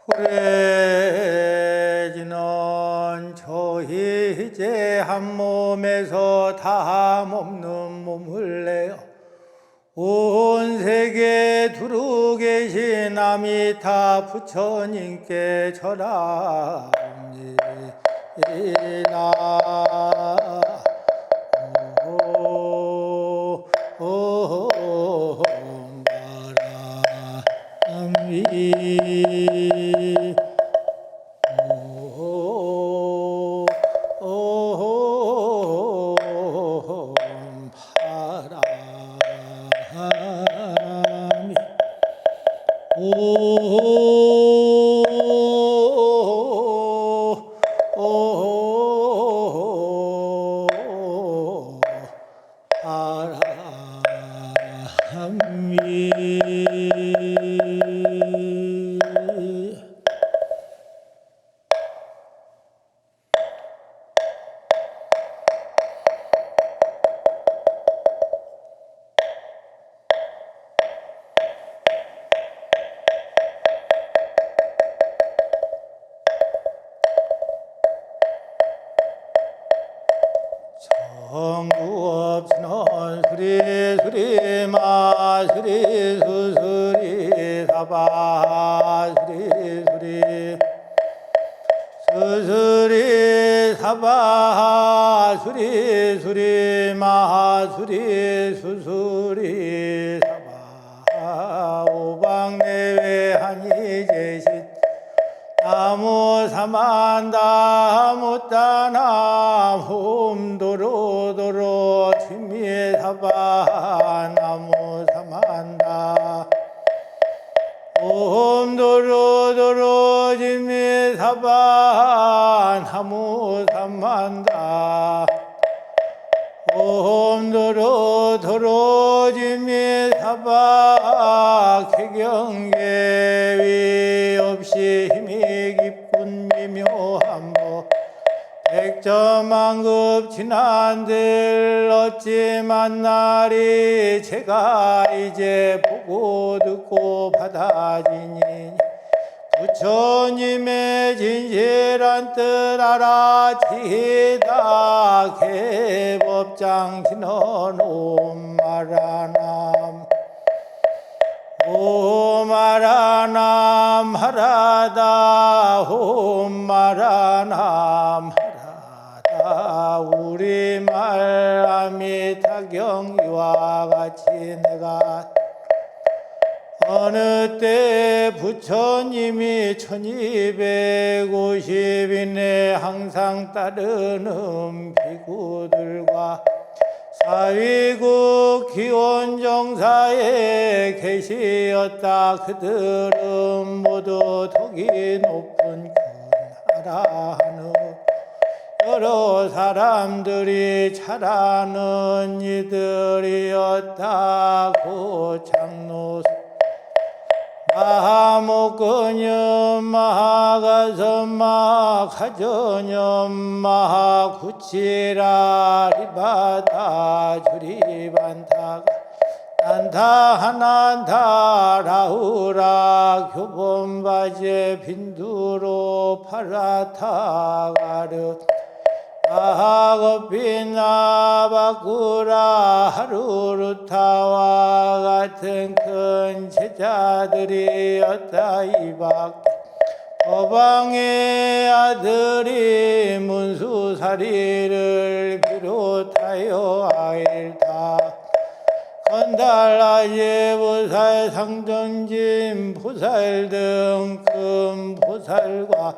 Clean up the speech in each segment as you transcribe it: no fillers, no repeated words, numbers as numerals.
구레지는 저희 이제 한 몸에서 다함 없는 몸을 내어 온 세계 두루 계신 아미타 부처님께 절하옵니다. 정구없이는 수리 마수리 수수리 사바 수리 수수리 사바 수리 마수리 수수리 사바 오방내외 한이제신 나무 사만다 못다나 홈도로도로 지미사바 나무 사만다 홈도로도로 지미사바 나무 사만다 홈도로도로 지미사바 개경계위 없이 힘이 깊군 미묘한 법 백점만급 지난들 어찌 만나리 제가 이제 보고 듣고 받아지니 부처님의 진실한 뜻 알아지다 개법장 지는 옴마라남 옴마라남 하라다 옴마라남 하라다 우리말 아미타경 이와 같이 내가 어느 때 부처님이 1250인에 항상 따르는 비구들과 사위국 기원정사에 계시었다. 그들은 모두 덕이 높은 근하라하는 여러 사람들이 잘하는 이들이었다고 장로 마하목근염 마하가섬 마하가전염 마하구치라 리바다 주리반타가 난타하난타 라후라 교본바제 빈두로 파라타가르 아하거피나 바쿠라 하루루타와 같은 큰 제자들이었다. 이밖에 어방의 아들이 문수사리를 비롯하여 아일타 건달라제 보살 상정진 보살 등 큰 보살과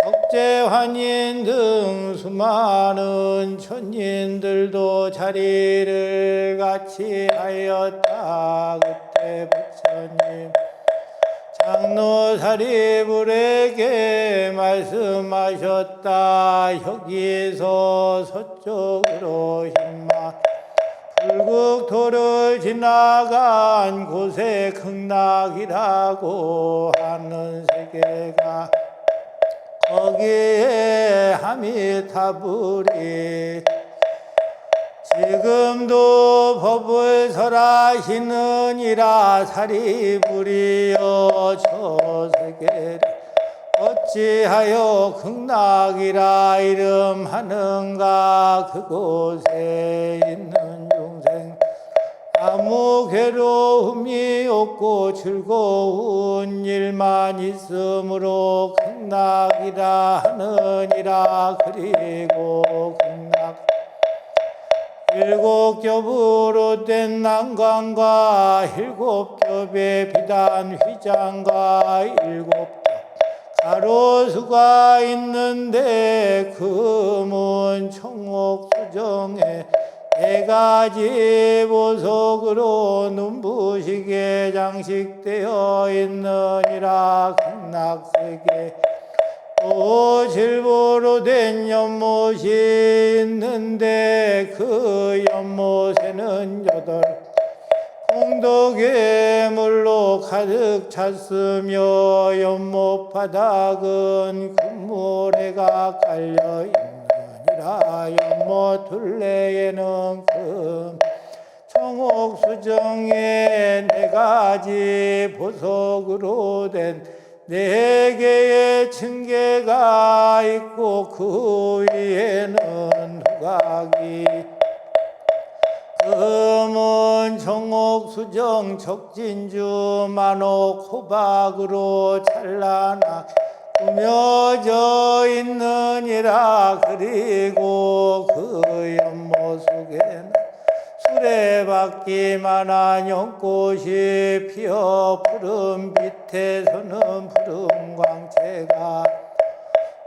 석재환인 등 수많은 천인들도 자리를 같이 하였다. 그때 부처님 장로 사리불에게 말씀하셨다. 여기서 서쪽으로 힘마 불국토를 지나간 곳에 극락이라고 하는 세계가 거기에 아미타불이 지금도 법을 설하시느니라. 사리불이여 저 세계를 어찌하여 극락이라 이름하는가. 그곳에 있는 중생 아무 괴로움이 없고 즐거운 일만 있으므로 극락이라 하느니라. 그리고 극락 일곱 겹으로 된 난관과 일곱 겹의 비단 휘장과 일곱 겹 가로수가 있는데 금은 청옥 수정에 네 가지 보석으로 눈부시게 장식되어 있느니라. 극락세계 또 질보로 된 연못이 있는데 그 연못에는 여덟 공덕의 물로 가득 찼으며 연못 바닥은 금모래가 깔려 있느니라. 연못 둘레에는 금 청옥 수정에 네 가지 보석으로 된 네 개의 층계가 있고 그 위에는 후각이 금은 청옥 수정 적진주 만옥 호박으로 찬란하게 꾸며져 있느니라. 그리고 그 연못 속에는 수레바퀴만한 연꽃이 피어 푸른 빛에서는 푸른 광채가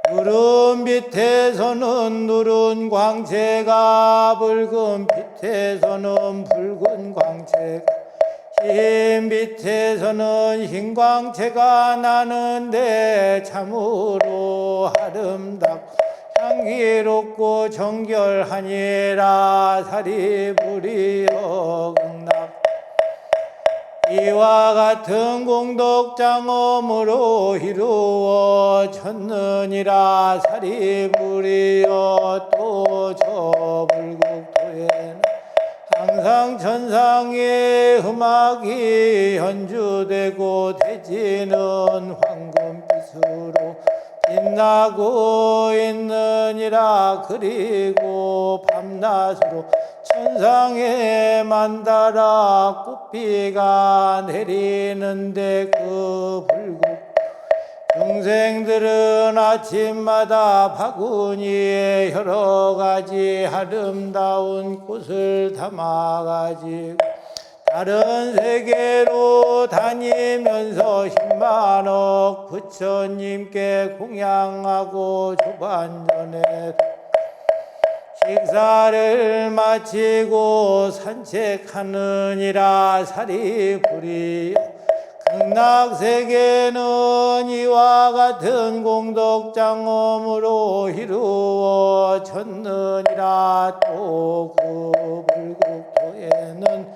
누른 빛에서는 누른 광채가 붉은 빛에서는 붉은 광채가 흰 빛에서는 흰 광채가 나는데 참으로 아름답고 향기롭고 정결하니라. 사리부리여 극락 이와 같은 공덕장엄으로 이루어졌느니라. 사리부리여 또 저 불국토에는 항상 천상의 음악이 연주되고 대지는 황금빛으로 빛나고 있느니라. 그리고 밤낮으로 천상에 만다라 꽃비가 내리는데 그 불국 중생들은 아침마다 바구니에 여러 가지 아름다운 꽃을 담아가지고 다른 세계로 다니면서 10만억 부처님께 공양하고 조반전에 식사를 마치고 산책하느니라. 사리부리여 극락세계는 이와 같은 공덕장엄으로 이루어졌느니라. 또 그 불국토에는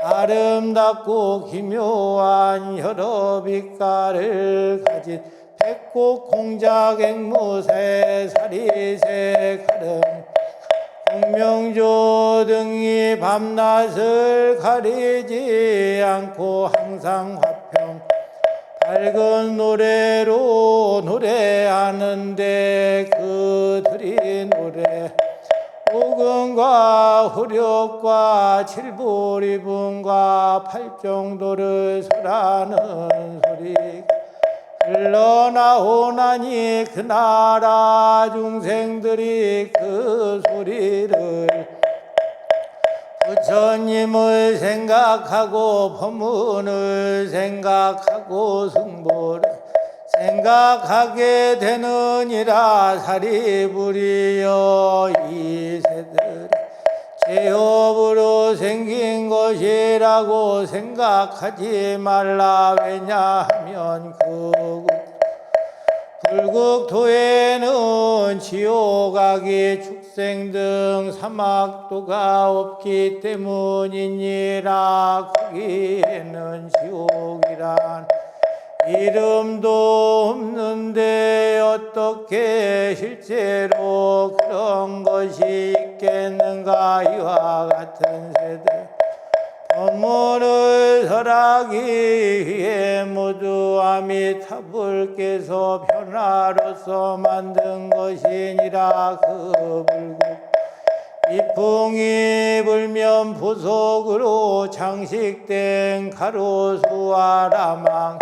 아름답고 기묘한 여러 빛깔을 가진 백곡 공작 앵무새 사리새 가름 공명조 등이 밤낮을 가리지 않고 항상 화평 밝은 노래로 노래하는데 그들이 노래 오금과 후력과 칠보리분과 팔정도를 설하는 소리가 흘러나오나니 그 나라 중생들이 그 소리를 부처님을 생각하고 법문을 생각하고 승보를 생각하게 되느니라. 사리부리여 이 새들이 제업으로 생긴 것이라고 생각하지 말라. 왜냐하면 불국토에는 지옥아기 축생 등 사막도가 없기 때문이니라. 거기에는 지옥이란 이름도 없는데 어떻게 실제로 그런 것이 있겠는가. 이와 같은 세대 법문을 설하기 위해 모두 아미타불께서 변화로서 만든 것이니라. 그 불국 이풍이 불면 부속으로 장식된 가로수와 라망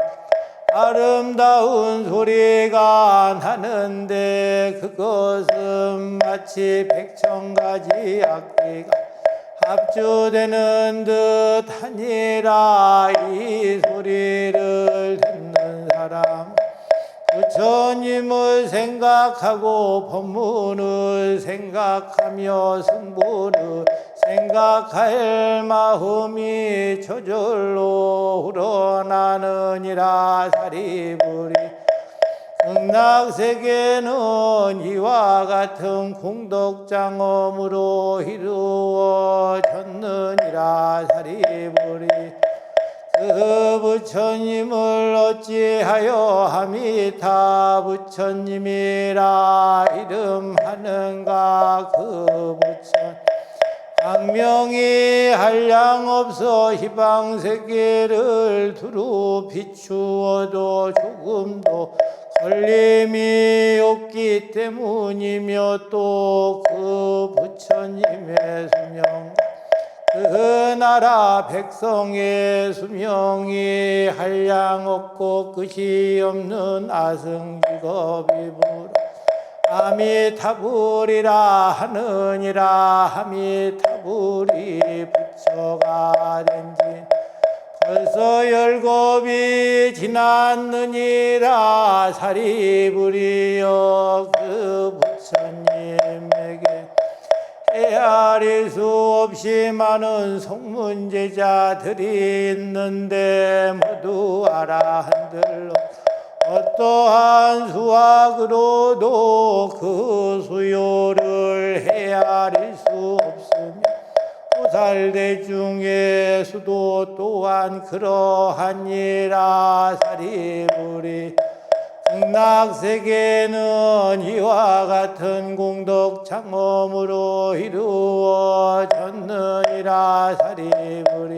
아름다운 소리가 나는데 그것은 마치 100,000가지 악기가 합주되는 듯하니라. 이 소리를 듣는 사람 부처님을 생각하고 법문을 생각하며 승부를 생각할 마음이 저절로 우러나느니라. 사리부리 극락세계는 이와 같은 공덕장엄으로 이루어졌느니라. 사리부리 그 부처님을 어찌하여 아미타 부처님이라 이름하는가. 그 부처 광명이 한량없어 희방세계를 두루 비추어도 조금도 걸림이 없기 때문이며 또 그 부처님의 수명 그 나라 백성의 수명이 한량없고 끝이 없는 아승직업이므로 아미타불이라 하느니라. 아미타불이 부처가 된지 벌써 7겁이 지났느니라. 사리부리여 그 부처님에게 헤아릴 수 없이 많은 성문제자들이 있는데 모두 아라한들로 어떠한 수학으로도 그 수요를 헤아릴 수 없으며 보살대중의 수도 또한 그러하니라. 사리부리 극락세계는 이와 같은 공덕장엄으로 이루어졌느니라. 사리부리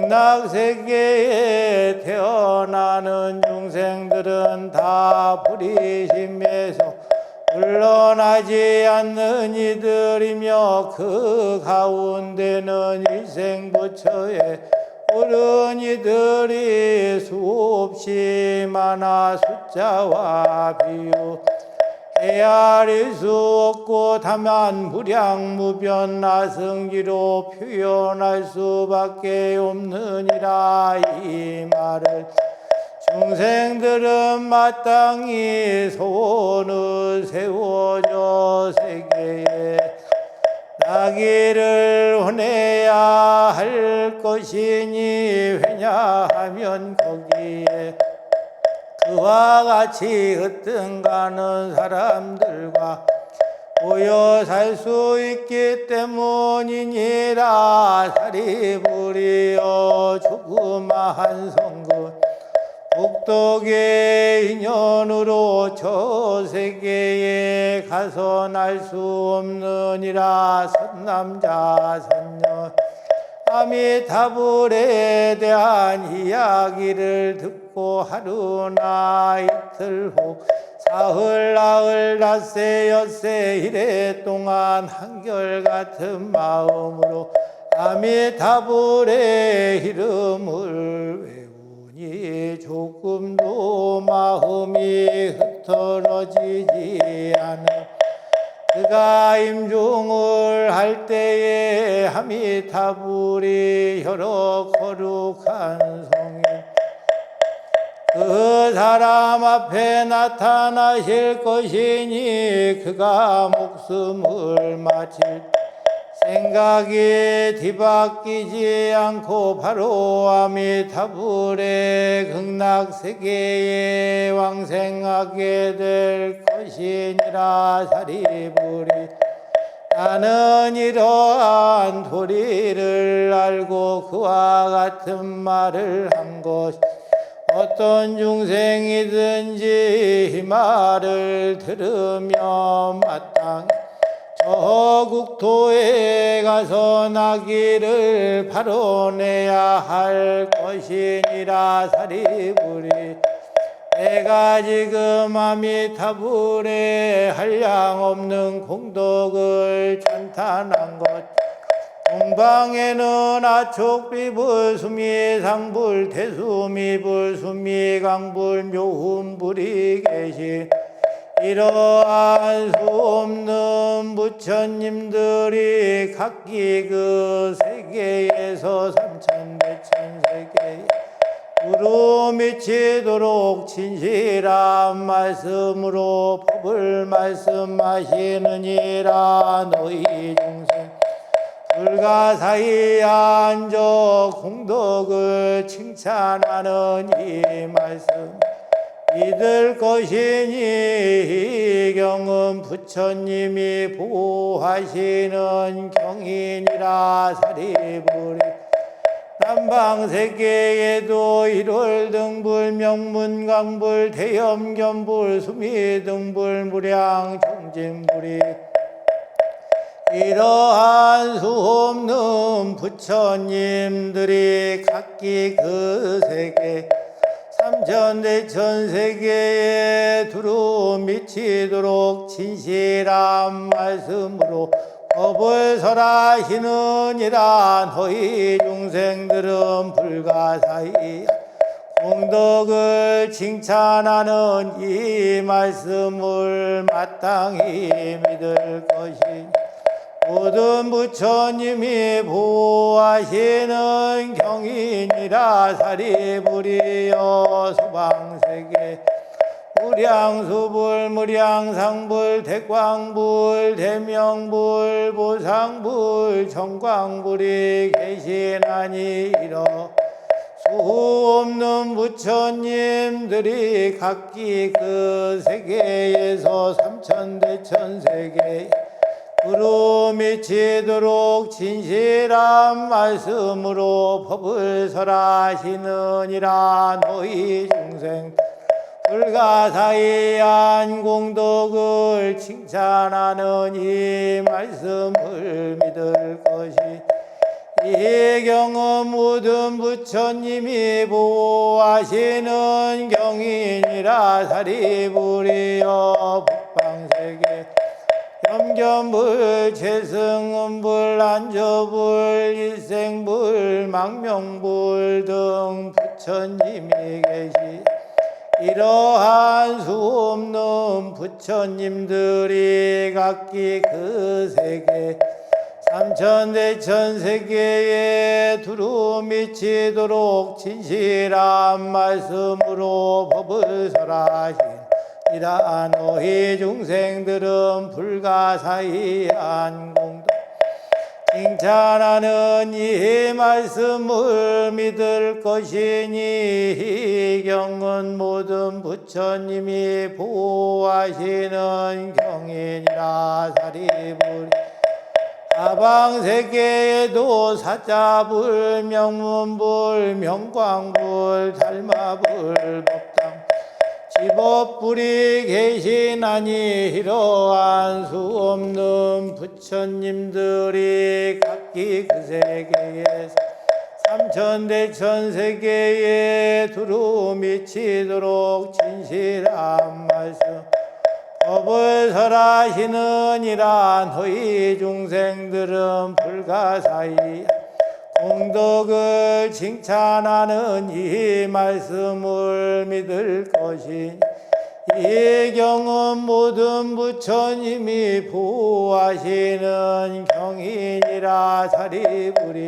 극락세계에 태어나는 중생들은 다 불이심에서 물러나지 않는 이들이며 그 가운데는 일생부처에 옳은 이들이 수없이 많아 숫자와 비유 헤아릴 수 없고 다만 무량무변 나승기로 표현할 수밖에 없느니라. 이 말을 중생들은 마땅히 소원을 세워줘 세계에 나기를 원해야 할 것이니 왜냐하면 거기에 그와 같이 흩뜬가는 사람들과 모여 살 수 있기 때문이니라. 사리부리여 조그마한 성근 복덕의 인연으로 저 세계에 가서 날 수 없느니라. 선남자 선녀 아미타불에 대한 이야기를 듣고 하루나 이틀 후 사흘 나흘 닷새 엿새 이래 동안 한결같은 마음으로 아미타불의 이름을 외우니 조금도 마음이 흩어지지 않아. 그가 임종을 할 때에 아미타불이 여러 거룩한 성인 그 사람 앞에 나타나실 것이니 그가 목숨을 마칠 생각이 뒤바뀌지 않고 바로 아미타불의 극락세계에 왕생하게 될 것이니라. 사리부리 나는 이러한 도리를 알고 그와 같은 말을 한 것 어떤 중생이든지 이 말을 들으며 마땅히 저 국토에 가서 나기를 바로 내야 할 것이니라 사리부리. 내가 지금 아미타불에 한량없는 공덕을 찬탄한 것, 동방에는 아촉비불 수미상불 대수미불 수미강불 묘훈불이 계신 이러한 수없는 부처님들이 각기 그 세계에서 삼천대천세계 두루 미치도록 진실한 말씀으로 법을 말씀하시느니라. 너희 중생 불가사의 앉아 공덕을 칭찬하는 이 말씀 믿을 것이니 이 경은 부처님이 보호하시는 경이니라 사리부리. 남방세계에도 일월등불 명문강불 대염견불 수미등불 무량 정진불이 이러한 수없는 부처님들이 각기 그 세계 삼천대천세계에 두루 미치도록 진실한 말씀으로 법을 설하시느니라. 너희 중생들은 불가사의 공덕을 칭찬하는 이 말씀을 마땅히 믿을 것이니 모든 부처님이 보호하시는 경이니라. 사리부리여 수방세계 무량수불 무량상불 대광불 대명불 보상불 정광불이 계시나니 이러 수없는 부처님들이 각기 그 세계에서 삼천대천세계 두루 미치도록 진실한 말씀으로 법을 설하시느니라. 너희 중생 불가사의한 공덕을 칭찬하는 이 말씀을 믿을 것이 이 경은 모든 부처님이 보호하시는 경이니라. 사리부리여 북방세계 염견불 최승은불 안저불 일생불 망명불 등 부처님이 계시 이러한 수없는 부처님들이 각기 그 세계 삼천대천세계에 두루 미치도록 진실한 말씀으로 법을 설하시니라. 너희 중생들은 불가사의한 공덕 칭찬하는 이 말씀을 믿을 것이니 이 경은 모든 부처님이 보호하시는 경이니라. 사리부리 사방세계에도 사자불 명문불 명광불 달마불 법당 지법불이 계시나니 이러한 수없는 부처님들이 각기 그 세계에서 삼천대천세계에 두루 미치도록 진실한 말씀 법을 설하시느니라. 너희 중생들은 불가사의 공덕을 칭찬하는 이 말씀을 믿을 것이니 이 경은 모든 부처님이 보호하시는 경이니라. 사리부리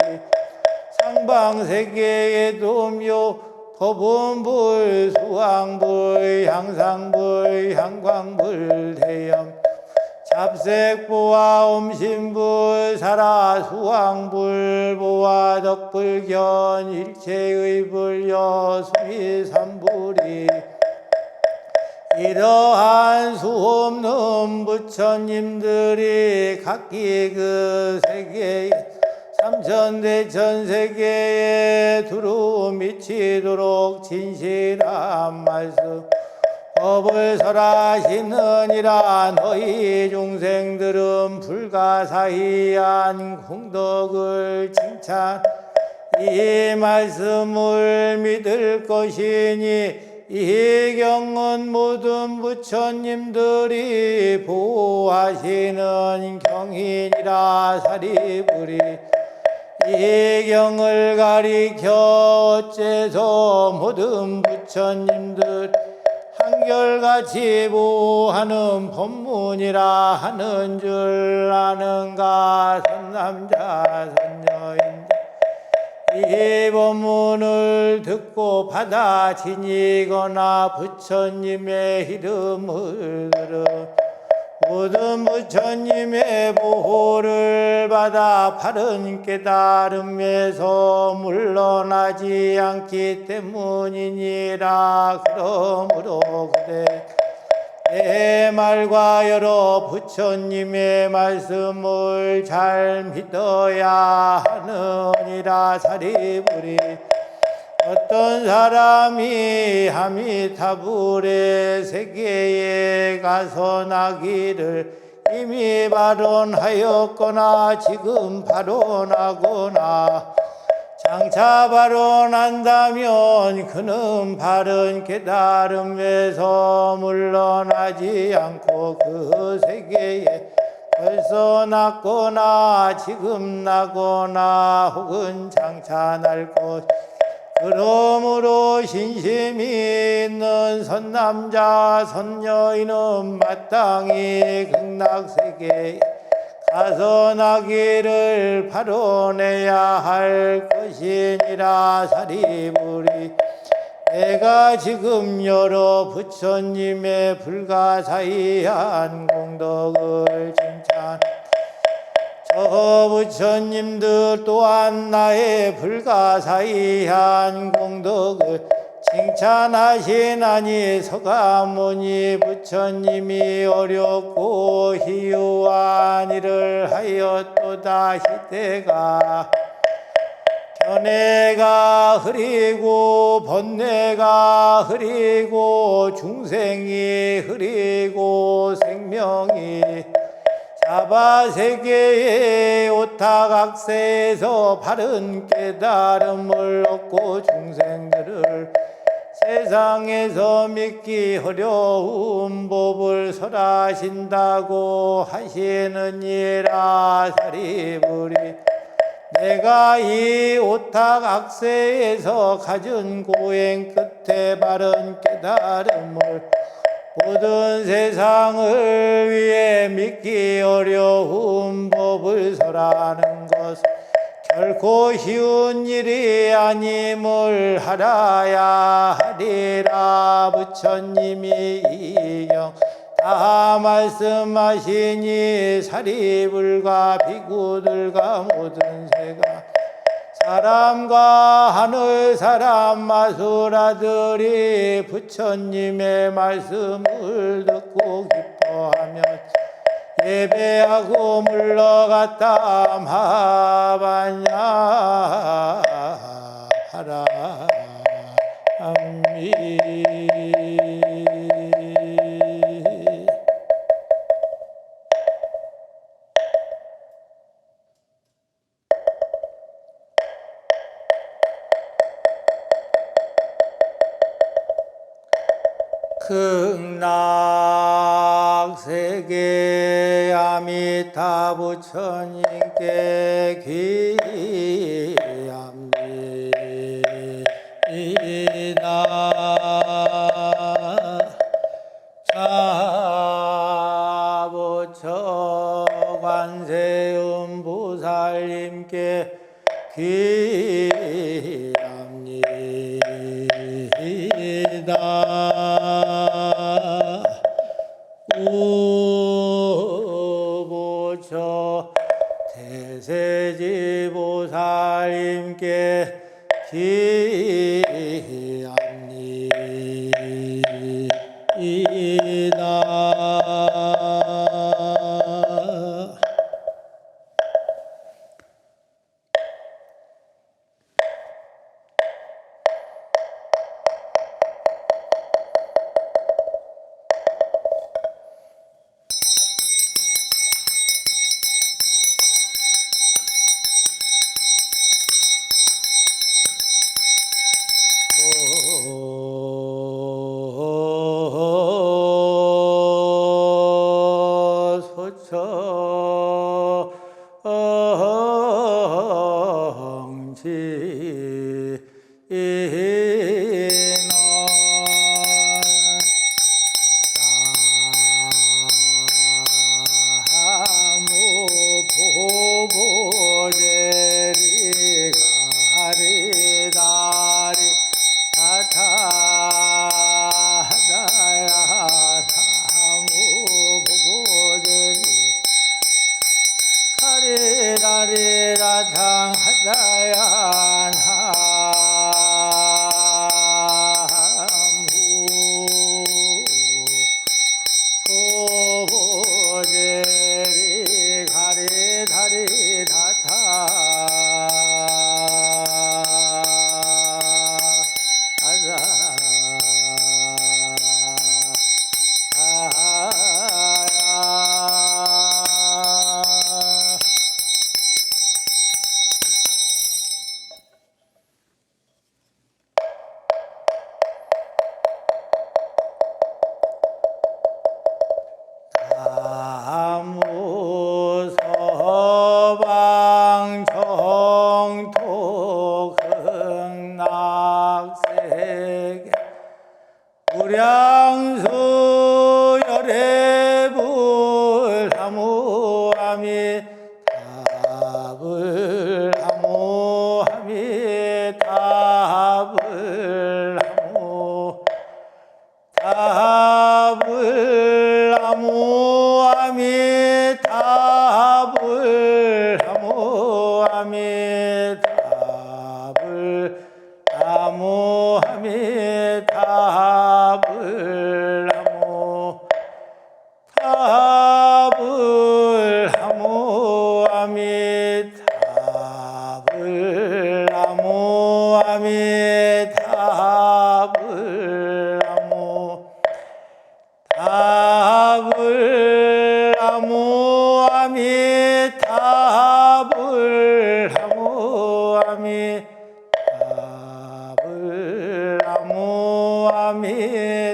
상방세계에도 묘 법운불 수왕불 향상불 향광불 대염 잡색보와 엄신불 사라 수왕불 보와 덕불견 일체의 불여 수미삼불이 이러한 수없는 부처님들이 각기 그 세계에 삼천대천세계에 두루 미치도록 진실한 말씀 법을 설하시느니라. 너희 중생들은 불가사의한 공덕을 칭찬 이 말씀을 믿을 것이니 이 경은 모든 부처님들이 보호하시는 경이니라. 사리부리 이 경을 가리켜 어째서 모든 부처님들 한결같이 보호하는 법문이라 하는 줄 아는가. 선남자 선녀인데 이 법문을 듣고 받아 지니거나 부처님의 이름을 들어 모든 부처님의 보호를 받아 바른 깨달음에서 물러나지 않기 때문이니라. 그러므로 그대 내 말과 여러 부처님의 말씀을 잘 믿어야 하느니라. 사리부리 어떤 사람이 아미타불의 세계에 가서 나기를 이미 발언하였거나 지금 발언하거나 장차 발언한다면 그는 바른 깨달음에서 물러나지 않고 그 세계에 벌써 났거나 지금 나거나 혹은 장차 날 것. 그러므로 신심이 있는 선남자 선녀인은 마땅히 극락세계에 가서 나기를 발언해야 할 것이니라. 사리부리 내가 지금 여러 부처님의 불가사의한 공덕을 칭찬 저 부처님들 또한 나의 불가사의한 공덕을 칭찬하시나니 서가모니 부처님이 어렵고 희유한 일을 하였도다. 시대가 견해가 흐리고 번뇌가 흐리고 중생이 흐리고 생명이 사바세계의 오타각세에서 바른 깨달음을 얻고 중생들을 세상에서 믿기 어려운 법을 설하신다고 하시느니라. 사리부리 내가 이 오타각세에서 가진 고행 끝에 바른 깨달음을 모든 세상을 위해 믿기 어려운 법을 설하는 것 결코 쉬운 일이 아님을 알아야 하리라. 부처님이 이경 다 말씀하시니 사리불과 비구들과 모든 새가 사람과 하늘 사람 마수라들이 부처님의 말씀을 듣고 기뻐하며 예배하고 물러갔다 마하반야 하라미. 극락세계 아미타 부처님께 귀합니다. 자부처 관세음보살님께 귀합니다. 우부처 대세지보살님께 기합니다. 보보제리 가리다리 다타다야 나무 보보제리 가리다리다당 하다야 보보제리 가리다리 나무 서방 정토 극락세계 무량수 열애불 하무아미 답을 하무아미 답을 하무 답을 하무아미 답을 하무아미 답을 하무아미 답을 하무 답을 하무아미 답을 하무아미 답을 하무 답을 하무아미 답을 하무아미 답을 하무아미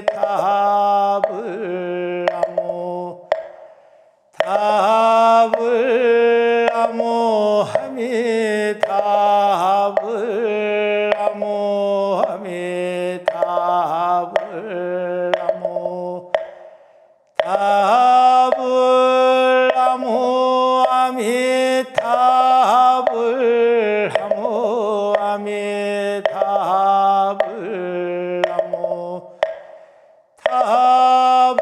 답을 하무 답을 하무아미 답을 하무아미 답을 하무 답을 하무아미 답을 하무아미 답을 하무 답을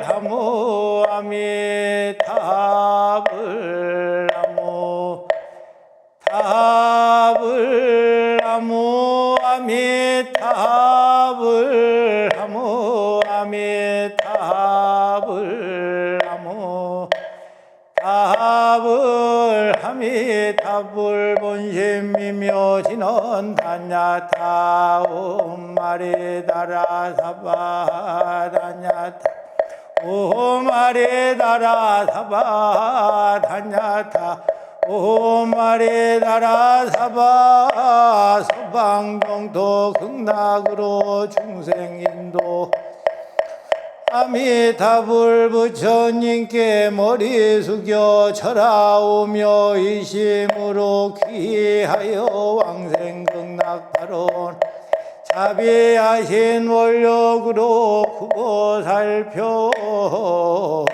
하무아미 답을 하무 답을 하무아미 답을 하무아미 답을 하무 답을 하미 답을 본심이며 지는 단야타 옴마리 다라 사바 단야타 옴마리 다라 사바 단야타 옴마리 다라 사바 서방정토 극락으로 중생인도 아미타불 부처님께 머리 숙여 절하오며 이심으로 귀하여 왕생극락발언 자비하신 원력으로 구보 살펴주옵소서.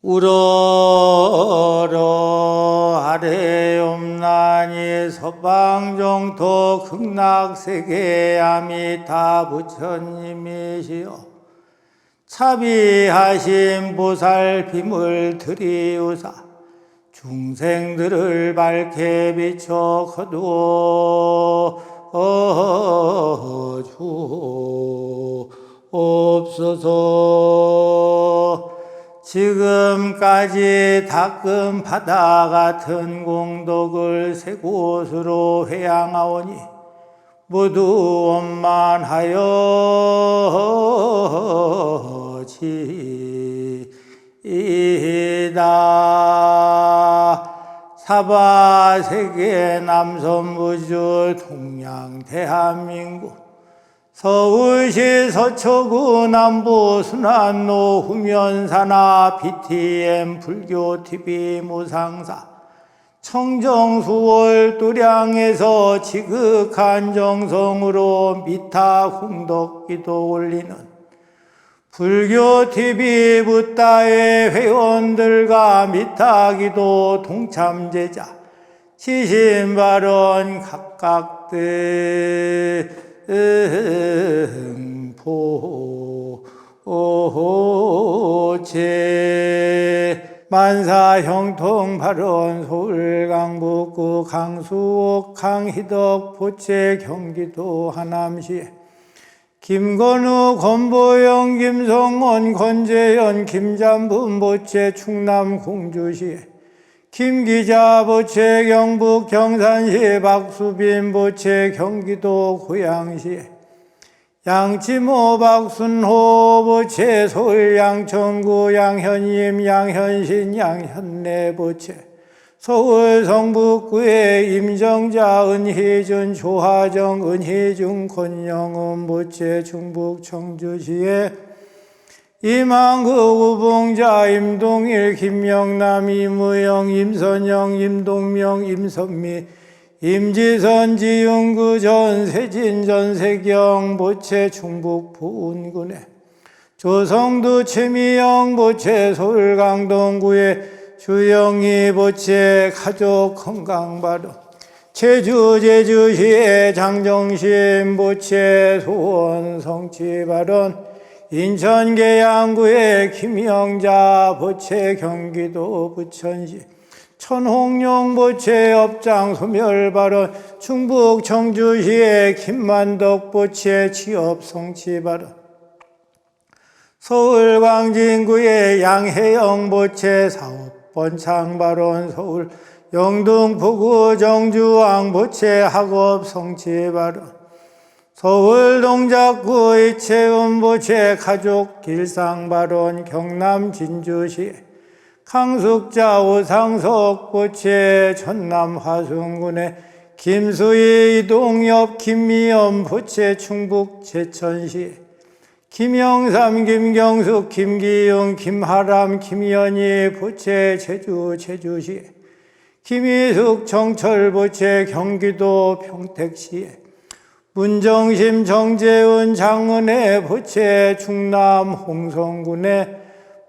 우러러 아래옵나니 서방정토 극락세계 아미타 부처님이시여 차비하신 보살핌을 드리우사 중생들을 밝게 비춰 거두어 주옵소서. 지금까지 닦은 바다 같은 공덕을 세 곳으로 회양하오니 모두 원만하여 사바세계 남선무주 동양 대한민국 서울시 서초구 남부 순환로 후면산하 BTM 불교TV 무상사 청정수월 도량에서 지극한 정성으로 미타 홍덕기도 올리는 불교TV 붓다의 회원들과 미타기도 동참제자 지신발언 각각 등보제 만사형통 발언 서울 강북구 강수옥 강희덕 보채 경기도 하남시 김건우 권보영 김성원 권재현 김잠분 보채 충남 공주시 김기자 보채 경북 경산시 박수빈 보채 경기도 고양시 양치모 박순호 보채 서울 양천구 양현임 양현신 양현래 보채 서울 성북구의 임정자 은희준 조하정 은희중 권영은 보채 충북 청주시의 이만극 우봉자 임동일 김명남 이무영 임선영 임동명 임선미 임지선 지윤구 전세진 전세경 보채 충북 보은군에 조성두 최미영 보채 서울 강동구에 주영희 보채 가족 건강바로 제주시의 장정신 보채 소원 성취발언 인천 계양구의 김영자 보채 경기도 부천시 천홍용 보채 업장 소멸발언 충북 청주시의 김만덕 보채 취업 성취발언 서울 광진구의 양혜영 보채 사업 번창발언 서울 영등포구 정주왕 보채 학업 성취발언 서울 동작구 이채은 보채 가족 길상발언 경남 진주시 강숙자 오상석 보채 전남 화순군의 김수희 이동엽 김미연 보채 충북 제천시 김영삼 김경숙 김기용 김하람 김연희 보채 제주시 김희숙 정철 보채 경기도 평택시에 문정심 정재훈 장은혜 보채 충남 홍성군에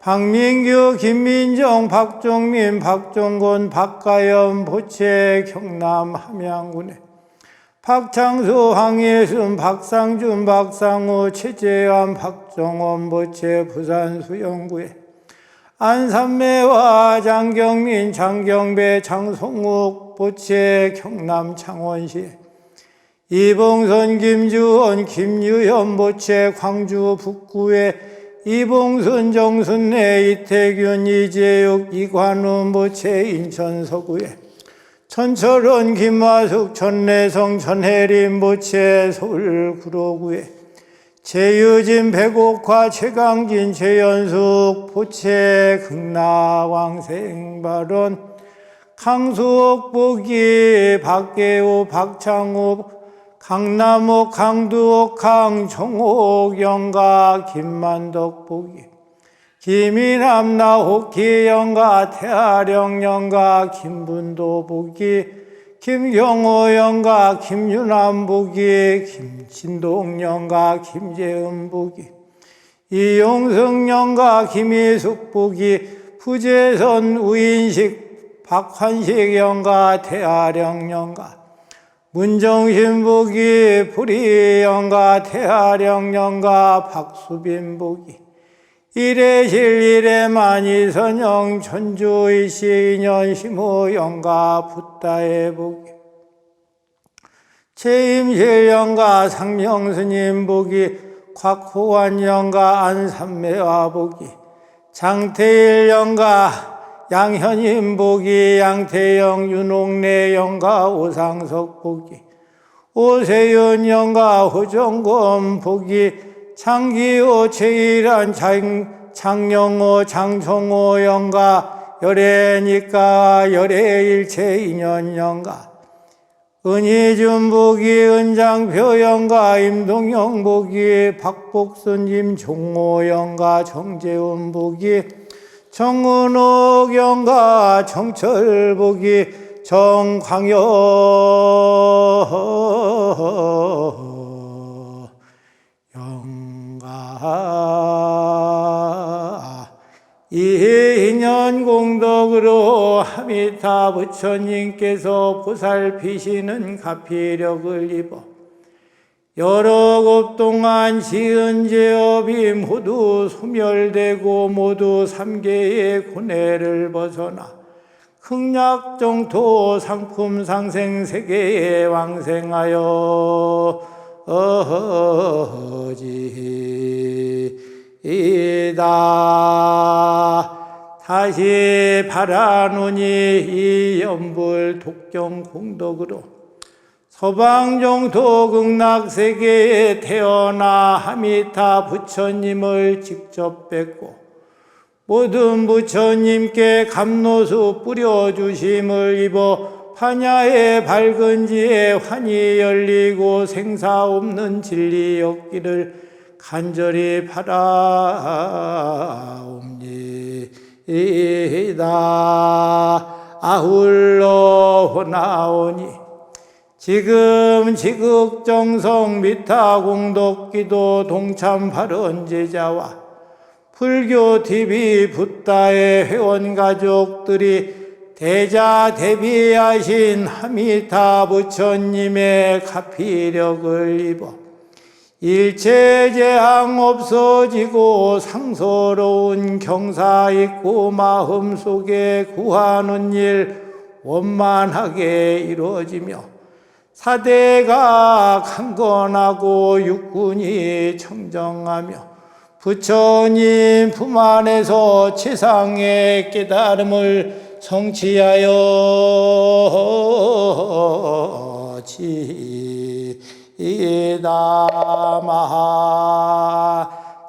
박민규 김민정 박종민 박종곤 박가연 보채 경남 함양군에 박창수 황예순 박상준 박상우 최재환 박정원 보채 부산 수영구에 안산매와 장경민 장경배 장송욱 보채 경남 창원시에 이봉선 김주원 김유현 보채 광주 북구에 이봉순 정순래 이태균 이재욱 이관훈 보채 인천 서구에 천철원 김화숙 전래성 전혜림 보채 서울 구로구에 최유진 백옥화 최강진 최연숙 보채 극락왕생발언 강수옥 보기 박계호 박창욱 강남옥 강두옥 강정옥 영가 김만덕 보기 김이남 나옥 기영가 태아령 영가 김분도 보기 김경호 영가 김유남 보기 김진동 영가 김재은 보기 이용승 영가 김희숙 보기 부재선 우인식 박환식 영가 태아령 영가 문정신 보기 불이영가 태아령 영가 박수빈 보기 이래실 이래만 이선영 천주이시 인연 심호 영가 붓다의 보기 최임실 영가 상명스님 보기 곽호환 영가 안산매화 보기 장태일 영가 양현임 보기 양태영 윤옥래 영가 오상석 보기 오세윤 영가 호정권 보기 장기호 최일한 장영호 장성호 영가 열애니까 열애일체 인연연가 은희준복이 은장표연가 임동영복이 박복순님 종호연가 정재훈복이 정은옥연가 정철복이 정광여 연가 이인연 공덕으로 하미타 부처님께서 보살피시는 가피력을 입어 여러 급 동안 지은 죄업이 모두 소멸되고 모두 삼계의 고뇌를 벗어나 극락정토 상품 상생 세계에 왕생하여 어지이다. 다시 바라노니 이 연불 독경 공덕으로 서방정토 극락세계에 태어나 하미타 부처님을 직접 뵙고 모든 부처님께 감로수 뿌려주심을 입어 판야의 밝은 지에 환히 열리고 생사 없는 진리 얻기를 간절히 바라옵니다. 아울러 호나오니 지금 지극정성 미타 공덕기도 동참 발언 제자와 불교 TV 붓다의 회원가족들이 대자 대비하신 하미타 부처님의 가피력을 입어 일체 재앙 없어지고 상서로운 경사 있고 마음속에 구하는 일 원만하게 이루어지며 사대가 강건하고 육군이 청정하며 부처님 품 안에서 최상의 깨달음을 성취하여 지다마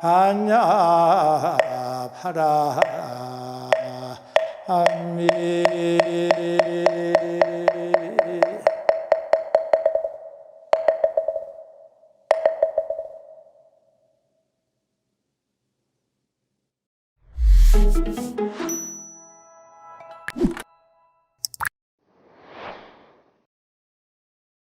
반야 파라미